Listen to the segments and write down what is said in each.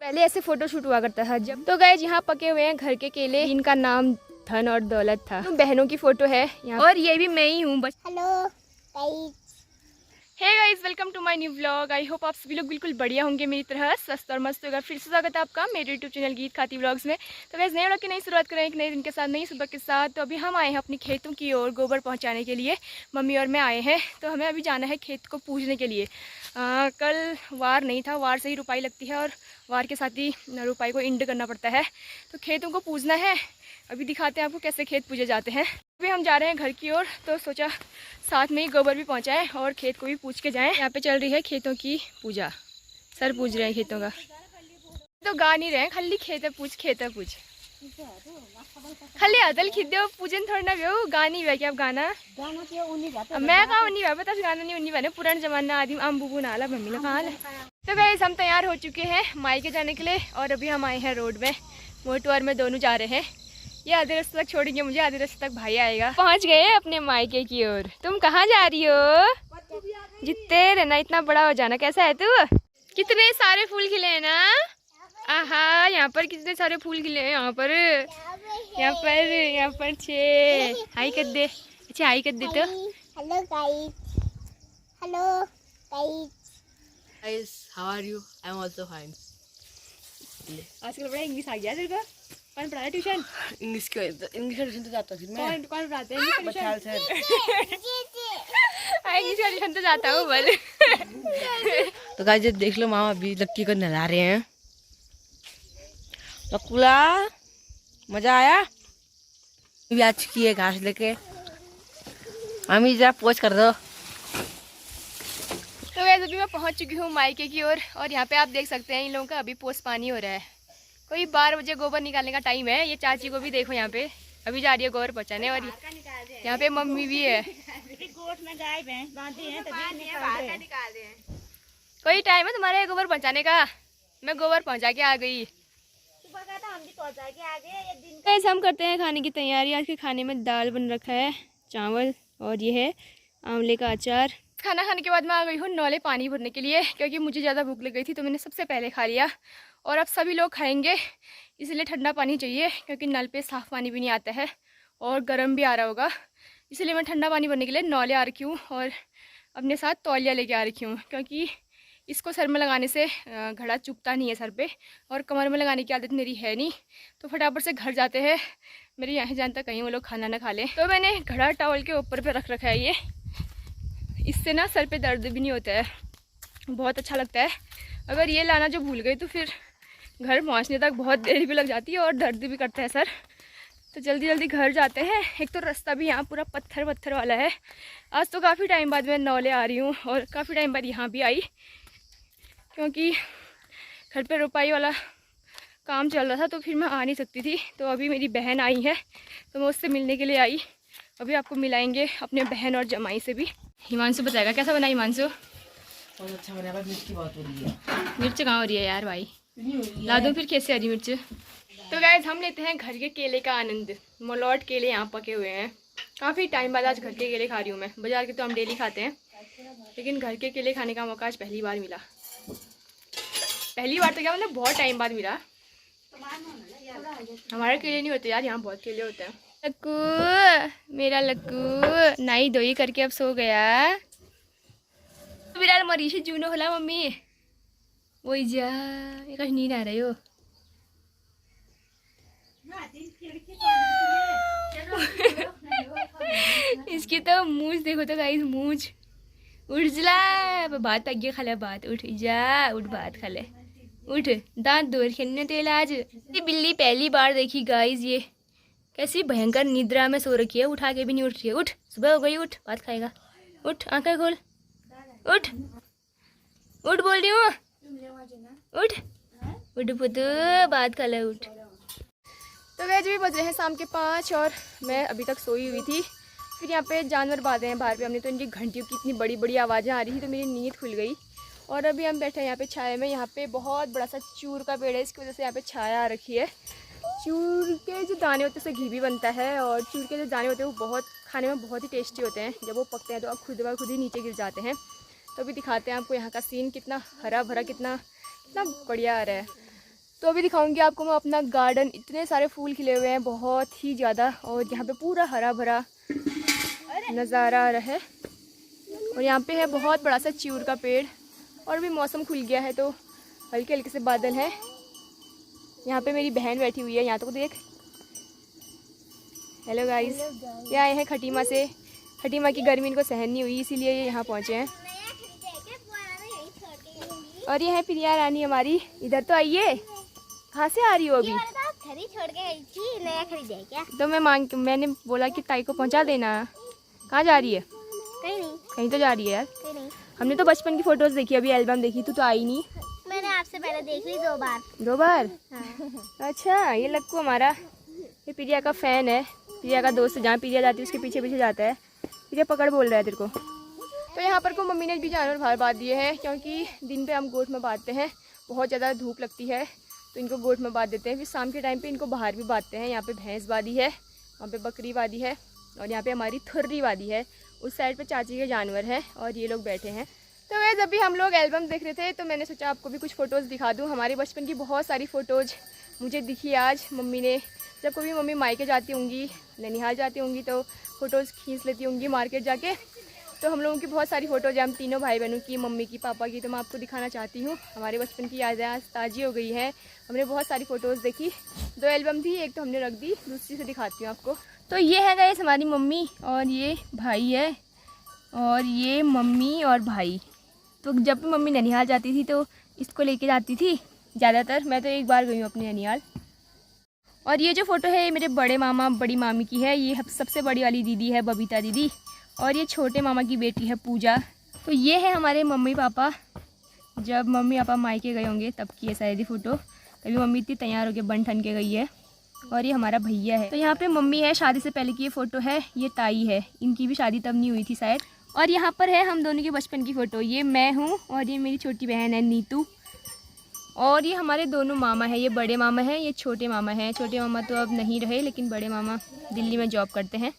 पहले ऐसे photo shoot हुआ करता था जब। तो गाइस यहाँ पके हुए हैं घर के केले, इनका नाम धन और दौलत था। तो बहनों की फोटो है यहाँ और ये भी मैं ही हूँ बस। Hello guys, hey guys, welcome to my new vlog. I hope आप सभी लोग बिल्कुल बढ़िया होंगे, मेरी तरह स्वस्थ और मस्त होगा। फिर से स्वागत है आपका मेरे यूट्यूब चैनल गीत खाती व्लॉग्स में। तो गाइस नए व्लॉग की नई शुरुआत करें एक नए दिन के साथ, नई सुबह के साथ। तो अभी हम आए हैं अपनी खेतों की ओर गोबर पहुंचाने के लिए। मम्मी और मैं आए हैं, तो हमें अभी जाना है खेत को पूजने के लिए। कल वार नहीं था, वार से ही रुपाई लगती है और वार के साथ ही रुपाई को इंड करना पड़ता है। तो खेतों को पूजना है, अभी दिखाते हैं आपको कैसे खेत पूजे जाते हैं। अभी हम जा रहे हैं घर की ओर, तो सोचा साथ में ही गोबर भी पहुंचाएं और खेत को भी पूछ के जाएं। यहाँ पे चल रही है खेतों की पूजा, सर पूज रहे हैं खेतों का। तो गा नहीं रहे हैं, खाली खेत पूछ खाली अदल खिदे पूजन थोड़ा ना व्यू गा नहीं हुआ। क्या अब गाना मैं कहा नहीं हुआ, बता गाना नहीं उन्हीं पुराना जमाना आदमी आम बुबू नाला मम्मी कहा। तो गाइस हम तैयार हो चुके हैं मायके जाने के लिए और अभी हम आए हैं रोड में। मोटू और मैं दोनों जा रहे हैं। ये आधे रास्ते तक छोड़ेंगे मुझे, आधे रास्ते तक भाई आएगा। पहुंच गए अपने मायके की ओर। तुम कहाँ जा रही हो? जितने रहना इतना बड़ा हो जाना। कैसा है तू? कितने सारे फूल खिले हैं ना। आहा, यहाँ पर कितने सारे फूल खिले हैं। यहाँ पर 6। हाई कर दे। अच्छा हाई कर दे। तो hello guys, hello Guys, how are you? I'm also fine. आजकल बड़ा इंग्लिश आ गया तेरे को। कौन पढ़ा है ट्यूशन? इंग्लिश ट्यूशन तो जाता हूँ मैं। कौन पढ़ाते हैं बचाल सर। इंग्लिश का ट्यूशन तो जाता हूँ बोल। तो गाइस ये देख लो, मामा अभी लक्की को नहला रहे हैं। लक्कुला मजा आया? भी आ चुकी है घास लेके। मम्मी जरा पोज कर दो। तो वैसे अभी मैं पहुंच चुकी हूँ मायके की ओर और यहाँ पे आप देख सकते हैं इन लोगों का अभी पोस्ट पानी हो रहा है। कोई 12 बजे गोबर निकालने का टाइम है। ये चाची को भी देखो यहाँ पे अभी जा रही है गोबर पहुँचाने। और यहाँ पे मम्मी भी है। कोई टाइम है तुम्हारे गोबर पहुँचाने का? मैं गोबर पहुँचा के आ गई। कैसे हम करते हैं खाने की तैयारी। आज के खाने में दाल बन रखा है, चावल और ये है आंवले का अचार। खाना खाने के बाद मैं आ गई हूँ नौले पानी भरने के लिए, क्योंकि मुझे ज़्यादा भूख लग गई थी तो मैंने सबसे पहले खा लिया। और अब सभी लोग खाएंगे, इसलिए ठंडा पानी चाहिए, क्योंकि नल पे साफ़ पानी भी नहीं आता है और गर्म भी आ रहा होगा। इसलिए मैं ठंडा पानी भरने के लिए नौले आ रखी हूँ और अपने साथ तौलिया लेके आ रखी हूँ, क्योंकि इसको सर में लगाने से घड़ा चुभता नहीं है सर पे, और कमर में लगाने की आदत मेरी है नहीं। तो फटाफट से घर जाते हैं, मेरे यहाँ जानता कहीं वो लोग खाना ना खा लें। तो मैंने घड़ा टॉवल के ऊपर पे रख रखा है ये, इससे ना सर पे दर्द भी नहीं होता है, बहुत अच्छा लगता है। अगर ये लाना जो भूल गई तो फिर घर पहुँचने तक बहुत देर भी लग जाती है और दर्द भी करता है सर। तो जल्दी जल्दी घर जाते हैं। एक तो रास्ता भी यहाँ पूरा पत्थर पत्थर वाला है। आज तो काफ़ी टाइम बाद मैं नौले आ रही हूँ और काफ़ी टाइम बाद यहाँ भी आई, क्योंकि घर पे रुपाई वाला काम चल रहा था तो फिर मैं आ नहीं सकती थी। तो अभी मेरी बहन आई है तो मैं उससे मिलने के लिए आई। अभी आपको मिलाएंगे अपने बहन और जमाई से भी। हिमांशु बताएगा कैसा बना। हिमांशु बहुत अच्छा बना, बस मिर्च की बात हो रही है। मिर्च कहाँ हो रही है यार भाई, ला दूँ फिर कैसे हरी मिर्च। तो गाइस हम लेते हैं घर के केले का आनंद। मलौट केले यहाँ पके हुए हैं। काफ़ी टाइम बाद आज घर के केले खा रही हूँ मैं। बाजार के तो हम डेली खाते हैं, लेकिन घर के केले खाने का मौका आज पहली बार मिला। पहली बार तो क्या मतलब बहुत टाइम बाद मिला। हमारे केले नहीं होते यार, यहाँ बहुत केले होते हैं। लक्कू मेरा लक्कू नाई धोई करके अब सो गया। मेरा मरीज जूनो होला मम्मी वही जा एक नींद आ रही हो। इसकी तो मूंछ देखो तो गाइस, मूंछ। उठ जला भात आगे खा ले, भात उठ जा, उठ भात खा ले, उठ दांत धो खेलने तेल। आज ये बिल्ली पहली बार देखी गाइस, ये कैसी भयंकर निद्रा में सो रखी है, उठा के भी नहीं उठ रही है। उठ सुबह हो गई, उठ भात खाएगा, उठ आंखें खोल, उठ उठ बोल रही हूँ, उठ उठ पुतू भात खा ले, उठ। तो वैसे भी बज रहे हैं शाम के 5 और मैं अभी तक सोई हुई थी। फिर यहाँ पे जानवर बांधे हैं बाहर पे हमने, तो इनकी घंटियों की इतनी बड़ी बड़ी आवाज़ें आ रही थी तो मेरी नींद खुल गई। और अभी हम बैठे हैं यहाँ पे छाया में। यहाँ पे बहुत बड़ा सा चूर का पेड़ है, इसकी वजह से यहाँ पे छाया आ रखी है। चूर के जो दाने होते हैं उससे घी भी बनता है, और चूर के जो दाने होते हैं वो बहुत खाने में बहुत ही टेस्टी होते हैं। जब वो पकते हैं तो अब खुद ब खुद ही नीचे गिर जाते हैं। तो अभी दिखाते हैं आपको यहाँ का सीन, कितना हरा भरा, कितना बढ़िया आ रहा है। तो अभी दिखाऊंगी आपको मैं अपना गार्डन। इतने सारे फूल खिले हुए हैं, बहुत ही ज़्यादा, और यहाँ पे पूरा हरा भरा नज़ारा आ रहा है। और यहाँ पे है बहुत बड़ा सा च्यूर का पेड़, और भी मौसम खुल गया है तो हल्के हल्के से बादल हैं। यहाँ पे मेरी बहन बैठी हुई है, यहाँ तो देख। हेलो गाइस, ये आए हैं खटीमा से। खटीमा की गर्मी इनको सहन नहीं हुई, इसीलिए ये यहाँ पहुँचे हैं। और ये है प्रिया रानी हमारी, इधर तो आइए। कहाँ से आ रही हो अभी? घर ही छोड़ के आई थी, नया खरीदा है क्या? तो मैंने बोला कि ताई को पहुँचा देना। कहाँ जा रही है? कहीं नहीं, कहीं तो जा रही है यार। कहीं नहीं। हमने तो बचपन की फोटोज देखी, अभी एल्बम देखी, तू तो आई नहीं। मैंने आपसे पहले देख ली 2 बार। 2 बार? हाँ। अच्छा, ये लक्कू हमारा, ये प्रिया का फ़ैन है, प्रिया का दोस्त। जहाँ प्रिया जाती है उसके पीछे पीछे जाता है। प्रिया पकड़ बोल रहा है तेरे को। तो यहाँ पर को मम्मी ने भी जानवर बाहर बांध दिए हैं, क्योंकि दिन पे हम गोठ में बांधते हैं, बहुत ज़्यादा धूप लगती है तो इनको गोठ में बांध देते हैं। फिर शाम के टाइम पे इनको बाहर भी बांधते हैं। यहाँ पे भैंस बांधी है, वहाँ पे बकरी बांधी है, और यहाँ पे हमारी थुर्री बांधी है। उस साइड पे चाची के जानवर हैं, और ये लोग बैठे हैं। तो वह जब भी हम लोग एल्बम देख रहे थे तो मैंने सोचा आपको भी कुछ फ़ोटोज़ दिखा दूँ। हमारे बचपन की बहुत सारी फ़ोटोज़ मुझे दिखी आज मम्मी ने। जब कभी मम्मी मायके जाती होंगी, ननिहाल जाती होंगी, तो फ़ोटोज़ खींच लेती होंगी मार्केट जाके। तो हम लोगों की बहुत सारी फ़ोटोज़ हैं, हम तीनों भाई बहनों की, मम्मी की, पापा की। तो मैं आपको दिखाना चाहती हूँ। हमारे बचपन की यादें आज ताज़ी हो गई है। हमने बहुत सारी फ़ोटोज़ देखी। 2 एल्बम थी, एक तो हमने रख दी, दूसरी से दिखाती हूँ आपको। तो ये है गाइस हमारी मम्मी, और ये भाई है, और ये मम्मी और भाई। तो जब भी मम्मी ननिहाल जाती थी तो इसको लेके जाती थी ज़्यादातर। मैं तो एक बार गई हूँ अपने ननिहाल। और ये जो फ़ोटो है ये मेरे बड़े मामा बड़ी मामी की है। ये सबसे बड़ी वाली दीदी है बबीता दीदी, और ये छोटे मामा की बेटी है पूजा। तो ये है हमारे मम्मी पापा, जब मम्मी पापा मायके गए होंगे तब की है शायद ये फ़ोटो। तभी मम्मी इतनी तैयार होकर बन ठन के गई है। और ये हमारा भैया है। तो यहाँ पे मम्मी है, शादी से पहले की ये फ़ोटो है। ये ताई है, इनकी भी शादी तब नहीं हुई थी शायद। और यहाँ पर है हम दोनों के बचपन की फ़ोटो। ये मैं हूँ, और ये मेरी छोटी बहन है नीतू। और ये हमारे दोनों मामा हैं, ये बड़े मामा हैं, ये छोटे मामा हैं। छोटे मामा तो अब नहीं रहे, लेकिन बड़े मामा दिल्ली में जॉब करते हैं।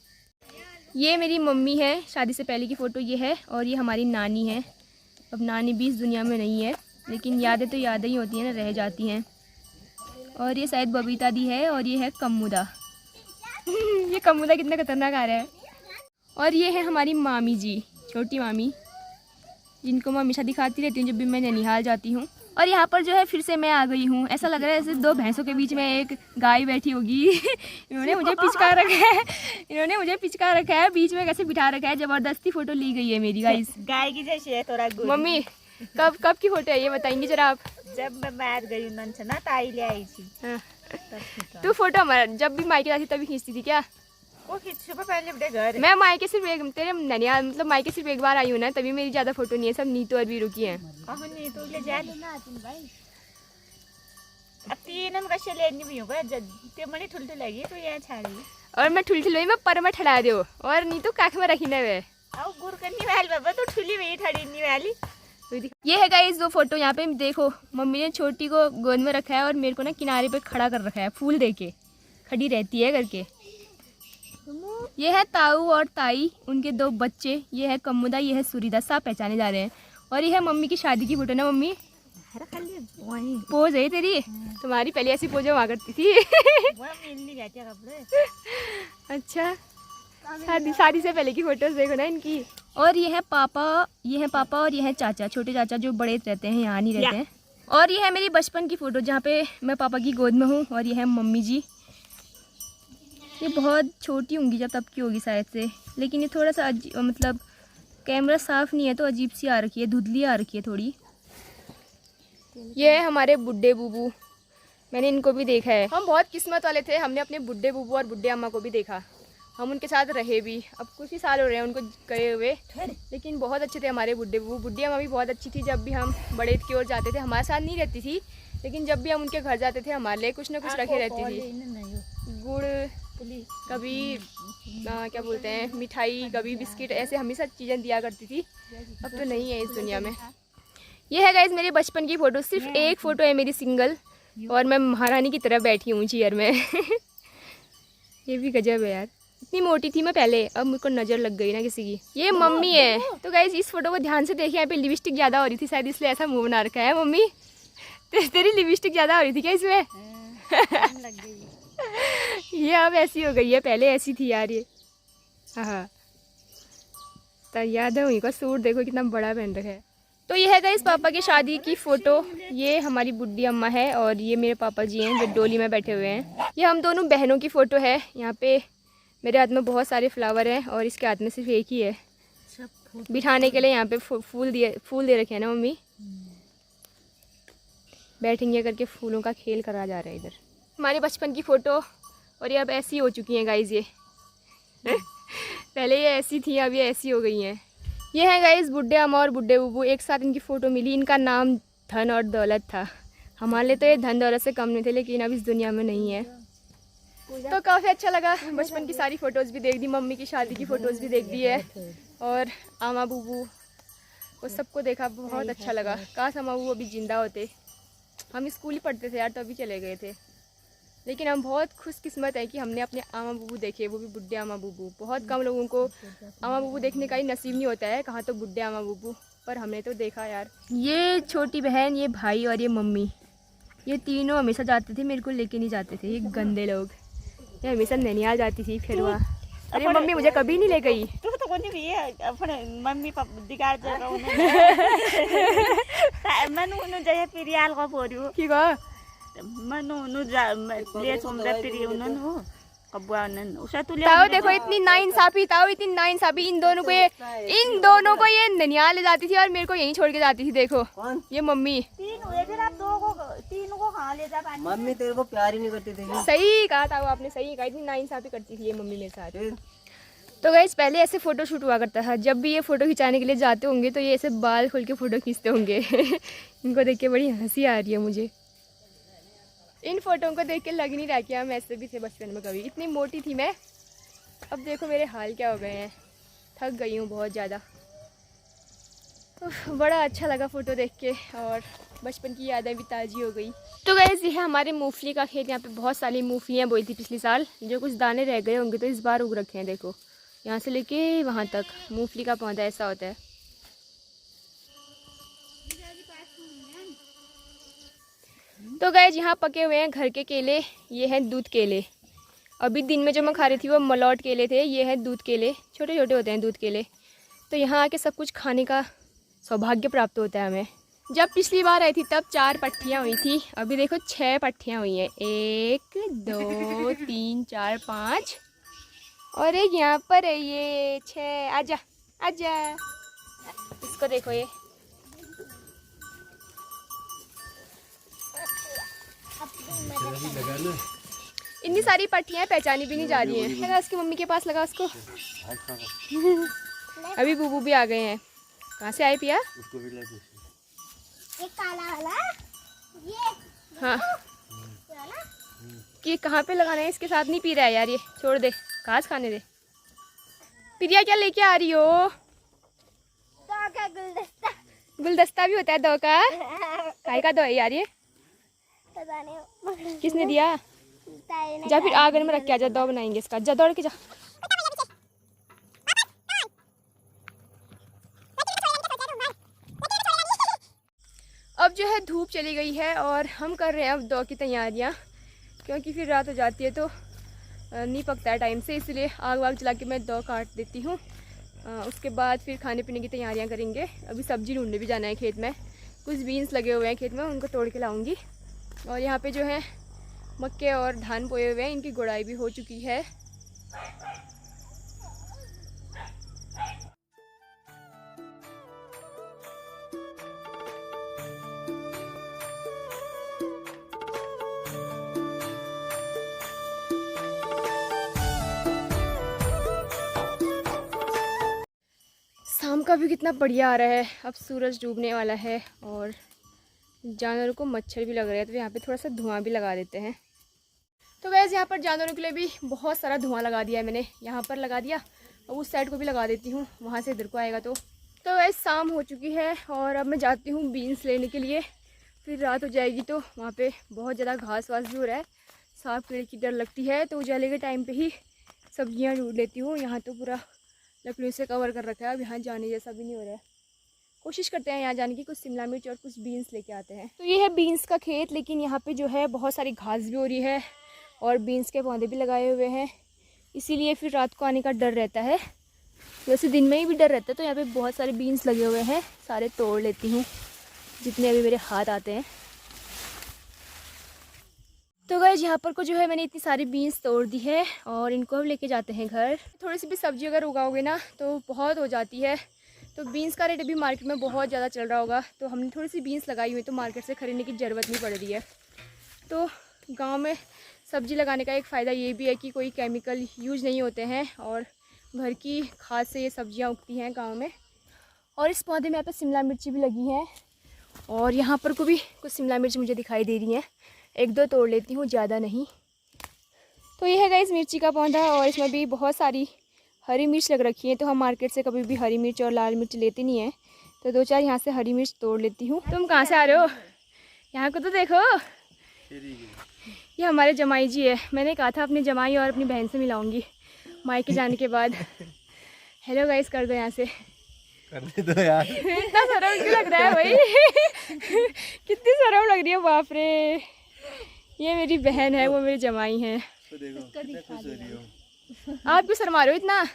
ये मेरी मम्मी है, शादी से पहले की फ़ोटो ये है। और ये हमारी नानी है। अब नानी भी इस दुनिया में नहीं है, लेकिन यादें तो यादें ही होती हैं ना, रह जाती हैं। और ये शायद बबीता दी है, और ये है कम्मुदा। ये कम्मुदा कितना खतरनाक आ रहा है। और ये है हमारी मामी जी, छोटी मामी, जिनको मैं हमेशा दिखाती रहती हूँ जब भी मैं ननिहाल जाती हूँ। और यहाँ पर जो है फिर से मैं आ गई हूँ। ऐसा लग रहा है जैसे 2 भैंसों के बीच में एक गाय बैठी होगी। इन्होंने मुझे पिचका रखा है, बीच में कैसे बिठा रखा है। ज़बरदस्ती फ़ोटो ली गई है मेरी गाइस। गाय की जैसी है थोड़ा। मम्मी कब की फ़ोटो है ये बताएंगी जरा आप? जब मैं बाहर गई उनसे ना, ताई ले आई थी। हाँ। तो फ़ोटो हमारा जब भी मायके जाती तभी खींचती थी क्या? वो सुबह पहले अपने घर। मैं मायके सिर्फ एक, तेरे ननिहाल मतलब मायके सिर्फ एक बार आई हूँ ना, तभी मेरी ज़्यादा फ़ोटो नहीं है। सब नीतू और वीरू की हैं। नीतू ले जा अब 3 हम कशे लेनी भी होगा। ते मनी ठुलठुल लगी तो यहाँ छाड़ी। और मैं ठुलठुल में पर मैं ठड़ा दो, और नीतू काख में रखी वे। आओ गुर करनी वाली बाबा, तो ठुली में ठड़ी वाली। ये है गाइस 2 फ़ोटो। यहाँ पे देखो, मम्मी ने छोटी को गोद में रखा है, और मेरे को ना किनारे पे खड़ा कर रखा है, फूल दे के खड़ी रहती है करके। ये है ताऊ और ताई, उनके 2 बच्चे। ये है कम्मुदा, ये है सुरीदा, सब पहचाने जा रहे हैं। और ये है मम्मी की शादी की फ़ोटो ना मम्मी। पोज है तेरी, तुम्हारी पहले ऐसी पोज हुआ करती थी। अच्छा, शादी से पहले की फ़ोटोज़ देखो ना इनकी। और ये है पापा, और ये है चाचा, छोटे चाचा जो बड़े रहते हैं, यहाँ नहीं रहते हैं। और ये है मेरी बचपन की फ़ोटो, जहाँ पे मैं पापा की गोद में हूँ। और ये है मम्मी जी। ये बहुत छोटी होंगी, जब तब की होगी शायद से, लेकिन ये थोड़ा सा मतलब कैमरा साफ़ नहीं है तो अजीब सी आ रखी है, धुंधली आ रखी है थोड़ी। ये है हमारे बुड्ढे बूबू, मैंने इनको भी देखा है। हम बहुत किस्मत वाले थे, हमने अपने बुड्ढे बूबू और बुड्ढे अम्मा को भी देखा। हम उनके साथ रहे भी। अब कुछ ही साल हो रहे हैं उनको गए हुए, लेकिन बहुत अच्छे थे हमारे बुड्ढे बूबू। बुड्ढी अम्मा भी बहुत अच्छी थी। जब भी हम बड़े की ओर जाते थे, हमारे साथ नहीं रहती थी, लेकिन जब भी हम उनके घर जाते थे हमारे लिए कुछ ना कुछ रखे रहती थी। गुड़, कभी क्या बोलते हैं, मिठाई, कभी बिस्किट, ऐसे हमेशा चीज़ें दिया करती थी। अब तो नहीं है इस दुनिया में। ये है गाइस मेरे बचपन की फ़ोटो। सिर्फ एक फ़ोटो है मेरी सिंगल, और मैं महारानी की तरह बैठी हूँ चेयर में। ये भी गजब है यार, इतनी मोटी थी मैं पहले, अब मुझको नज़र लग गई ना किसी की। ये मम्मी है। तो गाइस इस फोटो को ध्यान से देखिए, यहाँ पे लिपस्टिक ज़्यादा हो रही थी शायद, इसलिए ऐसा मुंह बना रखा है। मम्मी तेरी लिपस्टिक ज़्यादा हो रही थी क्या इसमें? लग गई। ये अब ऐसी हो गई है, पहले ऐसी थी यार ये। हाँ तो याद है, वहीं का सूट देखो कितना बड़ा पहन रखा है। तो ये है गाइस पापा की शादी की फ़ोटो। ये हमारी बुड्ढी अम्मा है और ये मेरे पापा जी हैं जो डोली में बैठे हुए हैं। ये हम दोनों बहनों की फ़ोटो है। यहाँ पे मेरे हाथ में बहुत सारे फ्लावर हैं और इसके हाथ में सिर्फ एक ही है। बिठाने के लिए यहाँ पे फूल दे रखे हैं ना मम्मी, बैठेंगे करके फूलों का खेल करा जा रहा है इधर। हमारे बचपन की फ़ोटो, और ये अब ऐसी हो चुकी हैं गाइस ये। पहले ये ऐसी थी, अब ये ऐसी हो गई हैं। ये है गाइस बुड्ढे अम्मा और बुड्ढे बुब्बू, एक साथ इनकी फ़ोटो मिली। इनका नाम धन और दौलत था। हमारे लिए तो ये धन दौलत से कम नहीं थे, लेकिन अब इस दुनिया में नहीं है। तो काफ़ी अच्छा लगा, बचपन की सारी फ़ोटोज़ भी देख दी, मम्मी की शादी की फ़ोटोज़ भी देख दी है और आमा बुब्बू को सबको देखा, बहुत अच्छा लगा। काश आमा बुब्बू अभी ज़िंदा होते। हम स्कूल ही पढ़ते थे यार, तो अभी चले गए थे, लेकिन हम बहुत खुशकिस्मत है कि हमने अपने आमा बुब्बू देखे, वो भी बुड्ढे आमा बुब्बू। बहुत कम लोगों को आमा बुब्बू देखने का ही नसीब नहीं होता है, कहाँ तो बुड्ढे आमा बुब्बू, पर हमने तो देखा यार। ये छोटी बहन, ये भाई और ये मम्मी, ये तीनों हमेशा जाते थे, मेरे को लेके नहीं जाते थे, ये गंदे लोग। ये हमेशा नैनियाल जाती थी फिर वहाँ, अरे मम्मी मुझे कभी नहीं ले गई। तू तो कोनी भी है अपने मम्मी पापा दिगाड़ जगह उन्हें मनु उन्हें जैसे पिरियाल का बोरियो की कहा मनु उन्हें ले सोमरा पिरी उन्हें हो कब्बा उन्हें उसे तू ले ताऊ देखो इतनी नाइंसाफी, ताऊ इतनी नाइंसाफी। इन दोनों को ये ननियाल ले जाती थी और मेरे को यहीं छोड़ के जाती थी। देखो ये मम्मी, तीन हुए फिर आप तीन को कहाँ ले जा पानी। मम्मी तेरे को प्यार ही नहीं करती थी। सही कहा ताऊ आपने, सही कहा, इतनी नाइंसाफी करती थी ये मम्मी मेरे साथ। तो गाइस पहले ऐसे फ़ोटो शूट हुआ करता था, जब भी ये फ़ोटो खिंचाने के लिए जाते होंगे तो ये ऐसे बाल खोल के फ़ोटो खींचते होंगे। इनको देख के बड़ी हंसी आ रही है मुझे। इन फ़ोटों को देख के लग नहीं रहा कि हम ऐसे भी थे बचपन में कभी। इतनी मोटी थी मैं, अब देखो मेरे हाल क्या हो गए हैं, थक गई हूँ बहुत ज़्यादा। बड़ा अच्छा लगा फ़ोटो देख के और बचपन की यादें भी ताज़ी हो गई। तो गाइस ये है हमारे मूंगफली का खेत। यहाँ पे बहुत सारी मूंगफलियाँ बोई थी पिछले साल, जो कुछ दाने रह गए होंगे तो इस बार उग रखे हैं। देखो यहाँ से लेके वहाँ तक मूंगफली का पौधा ऐसा होता है। तो गाइस यहाँ पके हुए हैं घर के केले, ये हैं दूध केले। अभी दिन में जो मैं खा रही थी वो मलौट केले थे, ये हैं दूध केले, छोटे छोटे होते हैं दूध केले। तो यहाँ आके सब कुछ खाने का सौभाग्य प्राप्त होता है हमें। जब पिछली बार आई थी तब 4 पट्टियाँ हुई थी, अभी देखो 6 पट्टियाँ हुई हैं। 1 2 3 4 5 और एक यहाँ पर है ये 6। आजा आजा, इसको देखो ये इतनी सारी पट्टियाँ पहचानी भी नहीं जा रही हैं। लगा उसकी मम्मी के पास, लगा उसको। अभी बूबू भी आ गए हैं। कहाँ से आए पिया? एक काला वाला ये हाँ कि कहाँ पे लगाना है, इसके साथ नहीं पी रहा है यार ये, छोड़ दे, घास खाने दे। प्रिया क्या लेके आ रही हो? दो का गुलदस्ता। गुलदस्ता भी होता है दो का? काहे का दो है यार ये? पता नहीं किसने दिया? जा फिर आंगन में रख के आ जा, दो बनाएंगे इसका। जा दौड़ के जा। अब जो है धूप चली गई है और हम कर रहे हैं अब दो की तैयारियां, क्योंकि फिर रात हो जाती है तो नहीं पकता है टाइम से, इसलिए आग वाग जला के मैं दो काट देती हूँ। उसके बाद फिर खाने पीने की तैयारियां करेंगे। अभी सब्जी ढूंढने भी जाना है खेत में, कुछ बीन्स लगे हुए हैं खेत में, उनको तोड़ के लाऊंगी। और यहाँ पे जो है मक्के और धान बोए हुए हैं, इनकी गुड़ाई भी हो चुकी है। शाम का भी कितना बढ़िया आ रहा है। अब सूरज डूबने वाला है और जानवरों को मच्छर भी लग रहे हैं, तो यहाँ पे थोड़ा सा धुआं भी लगा देते हैं। तो वैसे यहाँ पर जानवरों के लिए भी बहुत सारा धुआं लगा दिया है मैंने, यहाँ पर लगा दिया और उस साइड को भी लगा देती हूँ, वहाँ से इधर को आएगा। तो वैसे शाम हो चुकी है और अब मैं जाती हूँ बीन्स लेने के लिए, फिर रात हो जाएगी तो वहाँ पे बहुत ज़्यादा घास वास भी हो रहा है, सांप कीड़े की डर लगती है, तो उजाले के टाइम पे ही सब्जियाँ ढूंढ लेती हूँ। यहाँ तो पूरा लकड़ियों से कवर कर रखा है, अब यहाँ जाने जैसा भी नहीं हो रहा है। कोशिश करते हैं यहाँ जाने की, कुछ शिमला मिर्च और कुछ बीन्स लेके आते हैं। तो ये है बीन्स का खेत, लेकिन यहाँ पे जो है बहुत सारी घास भी हो रही है और बीन्स के पौधे भी लगाए हुए हैं, इसीलिए फिर रात को आने का डर रहता है। वैसे दिन में ही भी डर रहता है। तो यहाँ पे बहुत सारे बीन्स लगे हुए हैं, सारे तोड़ लेती हूँ जितने अभी मेरे हाथ आते हैं। तो गाइस यहाँ पर को जो है मैंने इतनी सारी बीन्स तोड़ दी है और इनको अब लेके जाते हैं घर। थोड़ी सी भी सब्जी अगर उगाओगे ना तो बहुत हो जाती है। तो बीन्स का रेट अभी मार्केट में बहुत ज़्यादा चल रहा होगा, तो हमने थोड़ी सी बीन्स लगाई हुई, तो मार्केट से ख़रीदने की ज़रूरत नहीं पड़ रही है। तो गांव में सब्ज़ी लगाने का एक फ़ायदा ये भी है कि कोई केमिकल यूज नहीं होते हैं और घर की खाद से ये सब्जियां उगती हैं गांव में। और इस पौधे में यहाँ पे शिमला मिर्ची भी लगी है और यहाँ पर को भी कुछ शिमला मिर्च मुझे दिखाई दे रही हैं। 1-2 तोड़ लेती हूँ, ज़्यादा नहीं। तो ये है गाइस मिर्ची का पौधा और इसमें भी बहुत सारी हरी मिर्च लग रखी है। तो हम मार्केट से कभी भी हरी मिर्च और लाल मिर्च लेते नहीं हैं, तो 2-4 यहाँ से हरी मिर्च तोड़ लेती हूँ। तुम कहाँ से आ रहे हो? यहाँ को तो देखो, ये हमारे जमाई जी है। मैंने कहा था अपनी जमाई और अपनी बहन से मिलाऊंगी मायके जाने के बाद। हेलो गाइस कर दो यहाँ से, करने दो यार। इतना शर्म क्यों लग रहा है भाई? कितनी शर्म लग रही है, बाप रे। ये मेरी बहन है, वो मेरी जमाई है। तो देखो कितना खुश हो रही हो। आप क्यों शर्मा रहे हो इतना?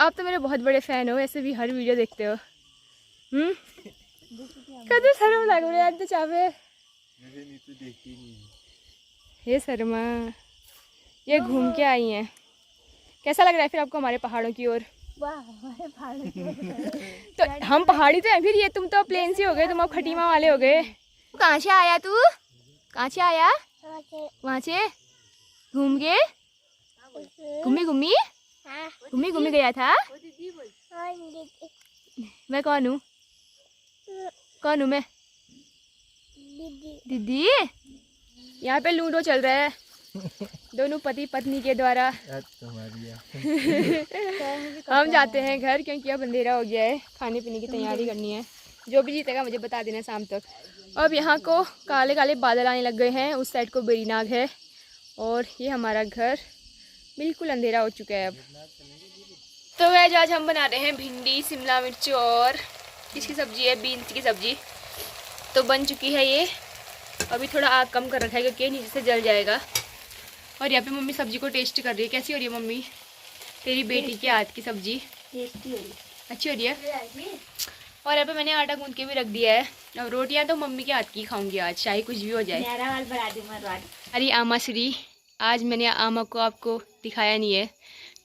आप तो मेरे बहुत बड़े फैन हो, ऐसे भी हर वीडियो देखते हो। कदम शर्म लग रही है आज तो चावे। नीतू देखती नहीं। हे शर्मा, ये घूम के आई हैं। कैसा लग रहा है फिर आपको हमारे पहाड़ों की ओर? तो हम पहाड़ी तो हैं फिर, ये तुम तो प्लेन से हो गए, तुम अब खटीमा वाले हो गए। कहाँ से आया तू? कहाँ से आया? वहाँ से घूम के घूमी घूमी गया था। मैं कौन हूँ? कौन हूँ मैं? दीदी। यहाँ पे लूडो चल रहा है दोनों पति पत्नी के द्वारा। हम जाते हैं घर क्योंकि अब अंधेरा हो गया है, खाने पीने की तैयारी करनी है। जो भी जीतेगा मुझे बता देना शाम तक। अब यहाँ को काले काले बादल आने लग गए हैं, उस साइड को बेरीनाग है और ये हमारा घर। बिल्कुल अंधेरा हो चुका है अब। तो वह आज हम बना रहे हैं भिंडी, शिमला मिर्च और किसकी सब्जी है, बीन्स की सब्जी। तो बन चुकी है ये। अभी थोड़ा आग कम कर रखा है क्योंकि नीचे से जल जाएगा। और यहाँ पे मम्मी सब्जी को टेस्ट कर रही है। कैसी हो रही है मम्मी तेरी बेटी के हाथ की सब्जी? टेस्टी हो रही। अच्छी हो रही है। और यहाँ पे मैंने आटा गूंद के भी रख दिया है। अब रोटियाँ तो मम्मी के हाथ की खाऊंगी आज, चाहे कुछ भी हो जाए। अरे आमा श्री, आज मैंने आमा को आपको दिखाया नहीं है,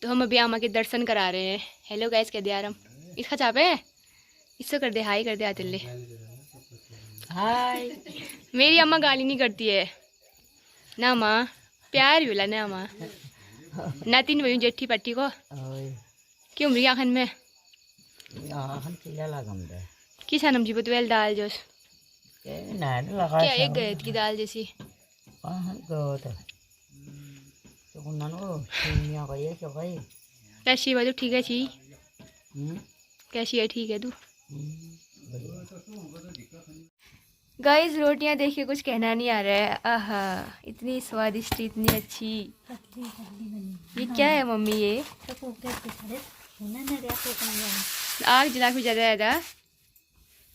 तो हम अभी आमा के दर्शन करा रहे हैं। हेलो गाइस कह दे यार, हम इसका चापे इससे कर दे, हाई कर दे आतिल्ले। हाय। मेरी अम्मा गाली नहीं करती है ना माँ, प्यार भी बोला ना माँ ना। 3 बजे जेठी पट्टी को क्यों मेरी आखन में किसा नमजी बतवेल दाल जोश क्या एक गए की दाल जैसी। कैसी बात ठीक है ची? कैसी है? ठीक है तू? गाइस रोटियां देख के कुछ कहना नहीं आ रहा है। आहा इतनी स्वादिष्ट, इतनी अच्छी। ये क्या है मम्मी? ये आग जला के ज़्यादा ज़्यादा।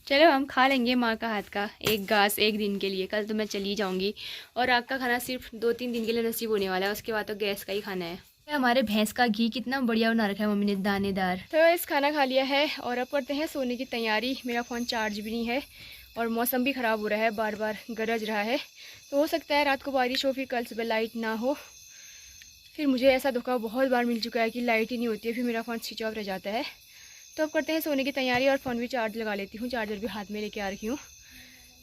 चलो हम खा लेंगे माँ का हाथ का एक घास एक दिन के लिए। कल तो मैं चली जाऊंगी और आग का खाना सिर्फ 2-3 दिन के लिए नसीब होने वाला है, उसके बाद तो गैस का ही खाना है। हमारे भैंस का घी कितना बढ़िया बना रखा है मम्मी ने, दानेदार। तो इस खाना खा लिया है और अब करते हैं सोने की तैयारी। मेरा फ़ोन चार्ज भी नहीं है और मौसम भी ख़राब हो रहा है, बार बार गरज रहा है। तो हो सकता है रात को बारिश हो, फिर कल सुबह लाइट ना हो। फिर मुझे ऐसा धोखा बहुत बार मिल चुका है कि लाइट ही नहीं होती है, फिर मेरा फ़ोन स्विच ऑफ रह जाता है। तो अब करते हैं सोने की तैयारी और फ़ोन भी चार्ज लगा लेती हूँ, चार्जर भी हाथ में लेके आ रही हूँ।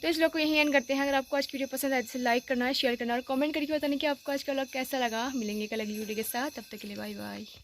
तो इस लोग को यहीं एंड करते हैं। अगर आपको आज की वीडियो पसंद आए तो लाइक करना है, शेयर करना और कमेंट करके बताने कि आपको आज का व्लॉग कैसा लगा। मिलेंगे कल अगली वीडियो के साथ, तब तक के लिए बाय बाय।